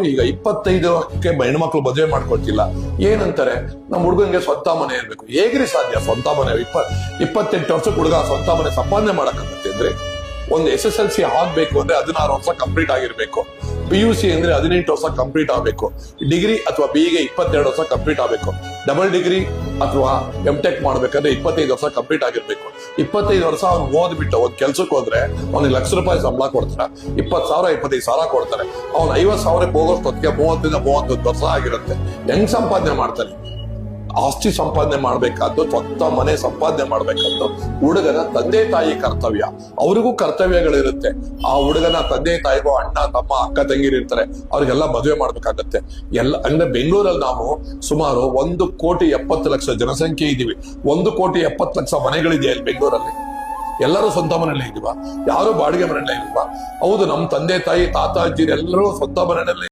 ಈಗ 25ಕ್ಕೆ ಹೆಣ್ಮಕ್ಳು ಮದುವೆ ಮಾಡ್ಕೊಳ್ತಿಲ್ಲ. ಏನಂತಾರೆ, ನಮ್ಮ ಹುಡುಗನ್ಗೆ ಸ್ವಂತ ಮನೆ ಇರ್ಬೇಕು. ಹೇಗ್ರಿ ಸಾಧ್ಯ? ಸ್ವಂತ ಮನೆ 28 ವರ್ಷಕ್ಕೆ ಹುಡುಗ ಸ್ವಂತ ಮನೆ ಸಂಪಾದನೆ ಮಾಡಕ್ಕಾಗತ್ತೆ ಅಂದ್ರೆ? ಒಂದು SSLC ಆಗ್ಬೇಕು ಅಂದ್ರೆ 16 ವರ್ಷ ಕಂಪ್ಲೀಟ್ ಆಗಿರ್ಬೇಕು. PUC ಅಂದ್ರೆ 18 ವರ್ಷ ಕಂಪ್ಲೀಟ್ ಆಗ್ಬೇಕು. ಡಿಗ್ರಿ ಅಥವಾ BE 22 ವರ್ಷ ಕಂಪ್ಲೀಟ್ ಆಗ್ಬೇಕು. ಡಬಲ್ ಡಿಗ್ರಿ ಅಥವಾ MTech ಮಾಡ್ಬೇಕಂದ್ರೆ 25 ವರ್ಷ ಕಂಪ್ಲೀಟ್ ಆಗಿರ್ಬೇಕು. 25 ವರ್ಷ ಅವ್ನು ಓದ್ಬಿಟ್ಟು ಒಂದ್ ಕೆಲ್ಸಕ್ಕೆ ಹೋದ್ರೆ ಅವ್ನಿಗೆ ₹1,00,000 ಸಂಬಳ ಕೊಡ್ತಾರೆ, 20,000 25,000 ಕೊಡ್ತಾರೆ. ಅವ್ನು 50,000 ಹೋಗೋಷ್ಟೊತ್ತಿಗೆ 30-31 ವರ್ಷ ಆಗಿರುತ್ತೆ. ಹೆಂಗ್ ಸಂಪಾದನೆ ಮಾಡ್ತಾನೆ? ಆಸ್ತಿ ಸಂಪಾದನೆ ಮಾಡ್ಬೇಕಾದ್ದು, ಸ್ವಂತ ಮನೆ ಸಂಪಾದನೆ ಮಾಡ್ಬೇಕಾದ್ದು ಹುಡುಗನ ತಂದೆ ತಾಯಿ ಕರ್ತವ್ಯ. ಅವ್ರಿಗೂ ಕರ್ತವ್ಯಗಳಿರುತ್ತೆ. ಆ ಹುಡುಗನ ತಂದೆ ತಾಯಿಗೂ ಅಣ್ಣ ತಮ್ಮ ಅಕ್ಕ ತಂಗಿರು ಇರ್ತಾರೆ, ಅವ್ರಿಗೆಲ್ಲ ಮದುವೆ ಮಾಡ್ಬೇಕಾಗತ್ತೆ. ಅಂದ್ರೆ ಬೆಂಗಳೂರಲ್ಲಿ ನಾವು ಸುಮಾರು 1,70,00,000 ಜನಸಂಖ್ಯೆ ಇದೀವಿ. 1,70,00,000 ಮನೆಗಳಿದೆಯಾ ಇಲ್ಲಿ ಬೆಂಗಳೂರಲ್ಲಿ? ಎಲ್ಲರೂ ಸ್ವಂತ ಮನೆಯಲ್ಲೇ ಇದೀವ? ಯಾರು ಬಾಡಿಗೆ ಮನೆಯಲ್ಲೇ ಇಲ್ವಾ? ಹೌದು, ನಮ್ಮ ತಂದೆ ತಾಯಿ ತಾತ ಅಜ್ಜಿರು ಎಲ್ಲರೂ ಸ್ವಂತ ಮನೆಯಲ್ಲೇ